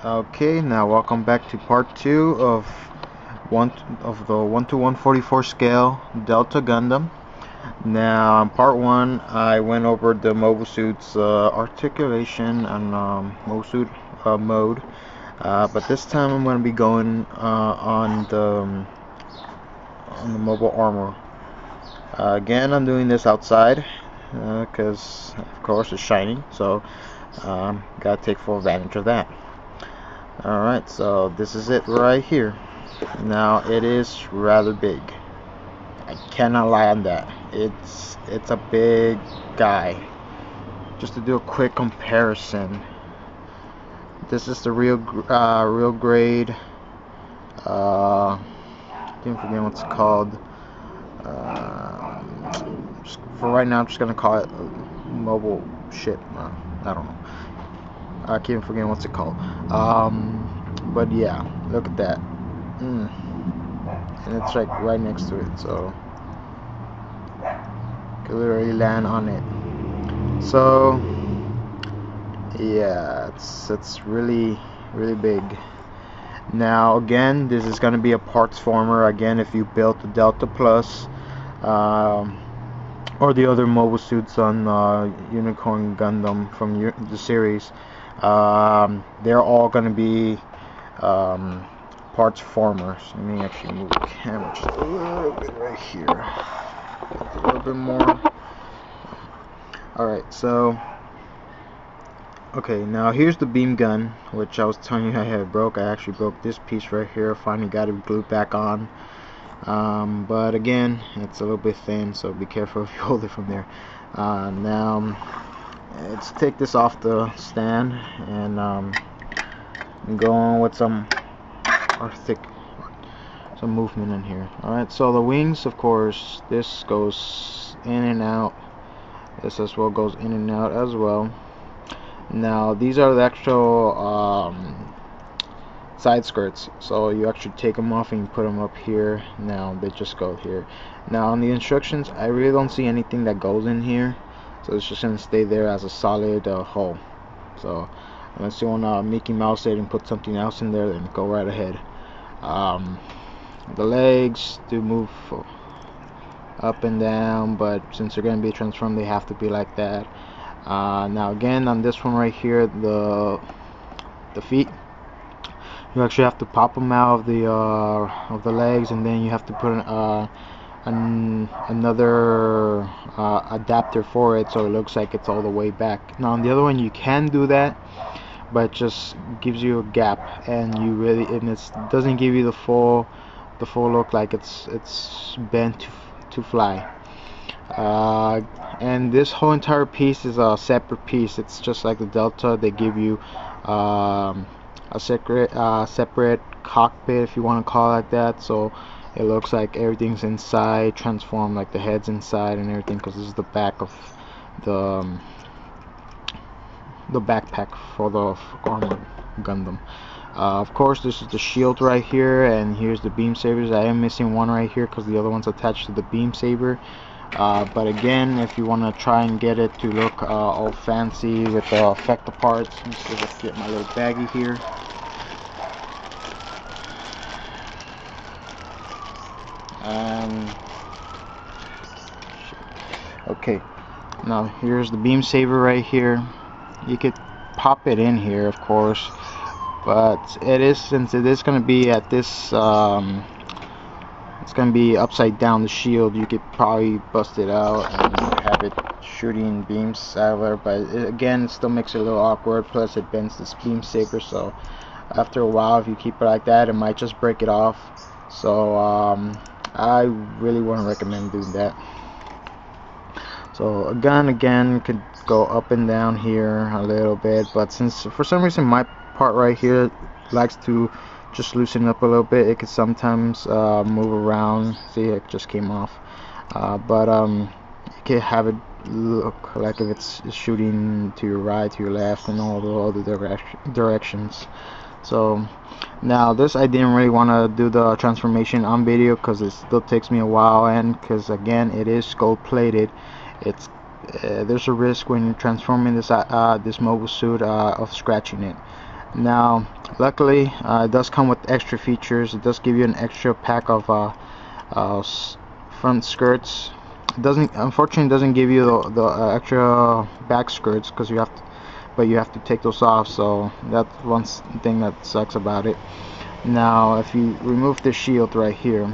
Okay, now welcome back to part 2 of the 1:144 scale Delta Gundam. Now, in part 1, I went over the mobile suit's articulation and mobile suit mode, but this time I'm going to be going on the mobile armor. Again, I'm doing this outside because, of course, it's shiny, so gotta take full advantage of that. Alright, so this is it right here. Now, it is rather big. I cannot lie on that. It's a big guy. Just to do a quick comparison, this is the real grade. I can't forget what's it called. For right now, I'm just gonna call it mobile shit. I don't know. I can't forget what's it called. But yeah, look at that. And it's like right next to it, so could literally land on it. So yeah, it's really big. Now again, this is gonna be a parts former. Again, if you built the Delta Plus or the other mobile suits on Unicorn Gundam from the series, they're all gonna be parts formers. Let me actually move the camera just a little bit right here, a little bit more. Alright, so okay, now here's the beam gun, which I was telling you I had broke. I actually broke this piece right here. Finally got it glued back on, but again, it's a little bit thin, so be careful if you hold it from there. Now let's take this off the stand and go on with some movement in here. Alright, so the wings, of course, this goes in and out. This as well goes in and out as well. Now these are the actual side skirts, so you actually take them off and you put them up here. Now they just go here. Now on the instructions, I really don't see anything that goes in here, so it's just gonna stay there as a solid hull. So unless you want to Mickey Mouse it and put something else in there, then go right ahead. The legs do move up and down, but since they're going to be transformed, they have to be like that. Now again, on this one right here, the feet, you actually have to pop them out of the legs, and then you have to put another adapter for it, so it looks like it's all the way back. Now on the other one, you can do that, but it just gives you a gap, and it doesn't give you the full look, like it's bent to fly. And this whole entire piece is a separate piece. It's just like the Delta. They give you a separate cockpit, if you want to call it like that, so it looks like everything's inside, transformed, like the head's inside and everything, because this is the back of the backpack for the armored Gundam. Of course, this is the shield right here, and here's the beam sabers. I am missing one right here because the other one's attached to the beam saber. But again, if you want to try and get it to look all fancy with the effector parts, let's get my little baggie here. Okay, now here's the beam saber right here. You could pop it in here, of course, but since it is going to be at this it's going to be upside down, the shield, you could probably bust it out and have it shooting beams out there, but again, it still makes it a little awkward. Plus it bends this beam saber, so after a while, if you keep it like that, it might just break it off. So I really wouldn't recommend doing that. So again could go up and down here a little bit, but since for some reason my part right here likes to just loosen up a little bit, it could sometimes move around. See, it just came off. But you can have it look like if it's shooting to your right, to your left, and all the other directions. So now this, I didn't really want to do the transformation on video because it still takes me a while, and because again it is gold plated, it's there's a risk when you're transforming this mobile suit of scratching it. Now Luckily, it does come with extra features. It does give you an extra pack of front skirts. It doesn't, unfortunately, doesn't give you the extra back skirts, because you have to, but you have to take those off. So that's one thing that sucks about it. Now, if you remove the shield right here,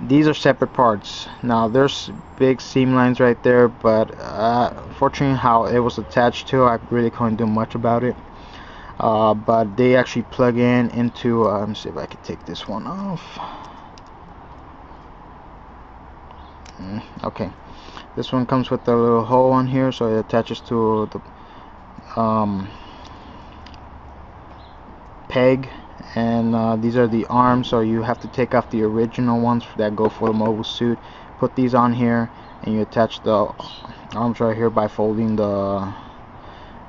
these are separate parts. Now there's big seam lines right there, but fortunately how it was attached to, I really couldn't do much about it. But they actually plug in into let me see if I can take this one off. Okay, this one comes with a little hole on here, so it attaches to the peg. And these are the arms, so you have to take off the original ones that go for the mobile suit, put these on here, and you attach the arms right here by folding the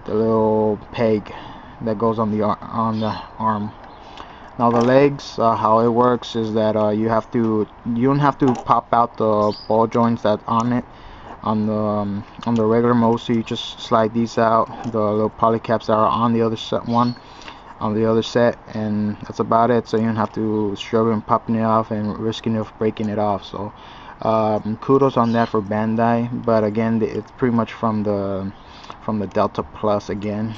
little peg that goes on the arm. Now the legs, how it works is that you don't have to pop out the ball joints that on it on the regular mode, so you just slide these out, the little poly caps that are on the other set, and that's about it. So you don't have to struggle in popping it off and risking of breaking it off. So kudos on that for Bandai, but again, it's pretty much from the Delta Plus again.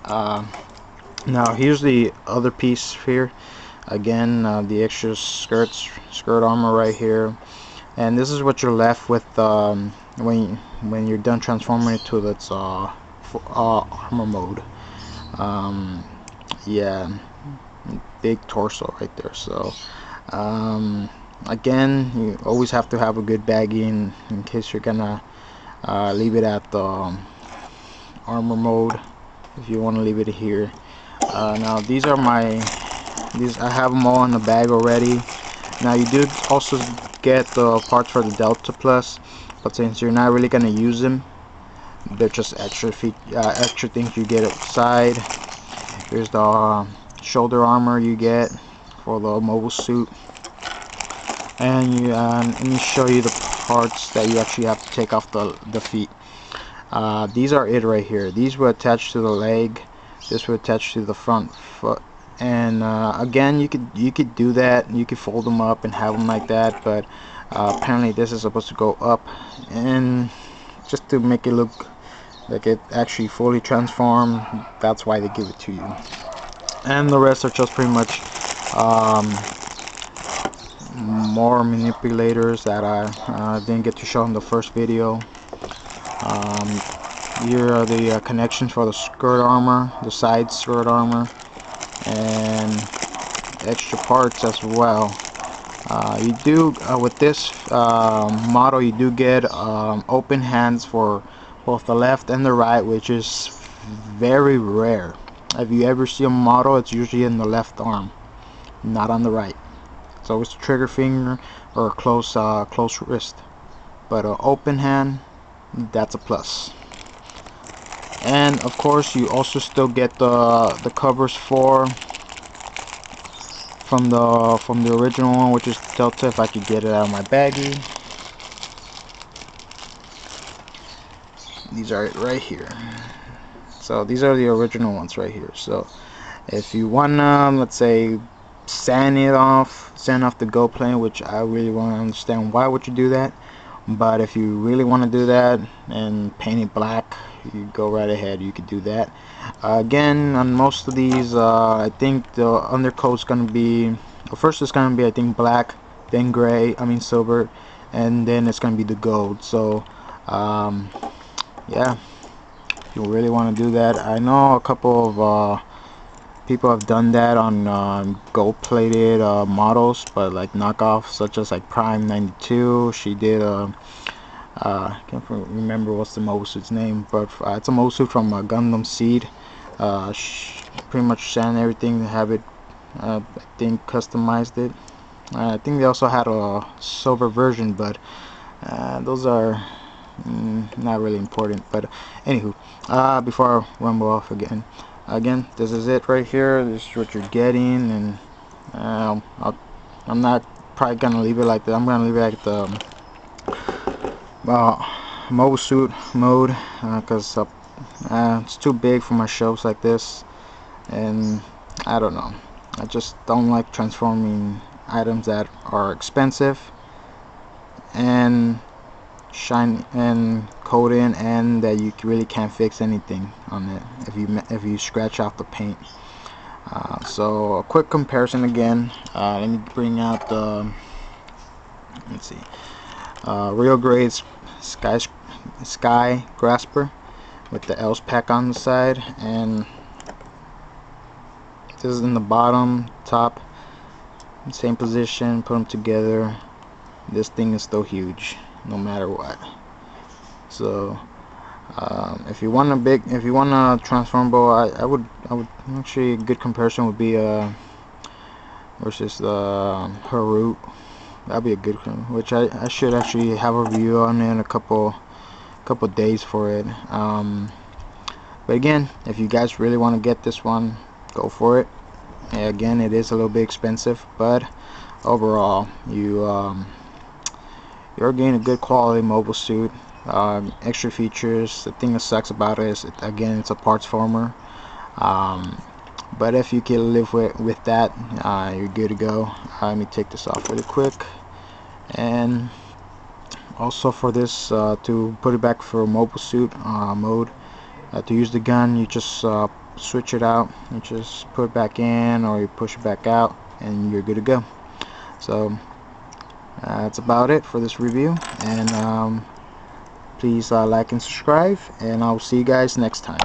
Now here's the other piece here. Again, the extra skirt armor right here, and this is what you're left with when you're done transforming it to its armor mode. Yeah, big torso right there. So again, you always have to have a good baggie in case you're gonna leave it at the armor mode, if you want to leave it here. Now these are I have them all in the bag already. Now you do also get the parts for the Delta Plus, but since you're not really gonna use them, they're just extra things you get outside. Here's the shoulder armor you get for the mobile suit, and let me show you the parts that you actually have to take off the feet. These are it right here. These were attached to the leg. This will attach to the front foot. And again, you could do that. You could fold them up and have them like that, but apparently this is supposed to go up, and just to make it look like it actually fully transformed, that's why they give it to you. And the rest are just pretty much more manipulators that I didn't get to show in the first video. Here are the connections for the skirt armor, the side skirt armor, and extra parts as well. You do with this model, you do get open hands for both the left and the right, which is very rare. If you ever see a model, it's usually in the left arm, not on the right. So it's trigger finger or a close wrist, but an open hand, that's a plus. And of course, you also still get the covers from the original one, which is Delta. If I could get it out of my baggie, these are it right here. So these are the original ones right here. So if you wanna, let's say, sand off the gold plane, which I really want to understand why would you do that, but if you really want to do that and paint it black, you go right ahead, you could do that. Again, on most of these, I think the undercoat's gonna be, first it's gonna be, I think, black, then gray, I mean silver, and then it's gonna be the gold. So yeah, if you really want to do that, I know a couple of people have done that on gold plated models, but like knockoffs such as like Prime 92, she did I can't remember what's the mobile suit's name, but it's a mobile suit from Gundam Seed. She pretty much sand everything to have it, I think, customized it. I think they also had a silver version, but those are not really important. But anywho, before I rumble off again, this is it right here. This is what you're getting, and I'm not probably gonna leave it like that. I'm gonna leave it like the mobile suit mode, because it's too big for my shelves like this. and I don't know, I just don't like transforming items that are expensive and shine and coat in, and that you really can't fix anything on it if you scratch off the paint. So a quick comparison again. Let me bring out the, let's see, real grade sky grasper with the else pack on the side, and this is in the bottom, top, same position. Put them together. This thing is still huge, no matter what. So if you want a transformable, I would actually, a good comparison would be versus the Harut. That'd be a good one, which I should actually have a review on in a couple days for it. But again, if you guys really want to get this one, go for it. Again, it is a little bit expensive, but overall you're getting a good quality mobile suit. Extra features. The thing that sucks about it is, again, it's a parts former. But if you can live with that, you're good to go. Let me take this off really quick. And also for this, to put it back for mobile suit mode, to use the gun, you just switch it out. You just put it back in, or you push it back out, and you're good to go. So that's about it for this review, and please like and subscribe, and I'll see you guys next time.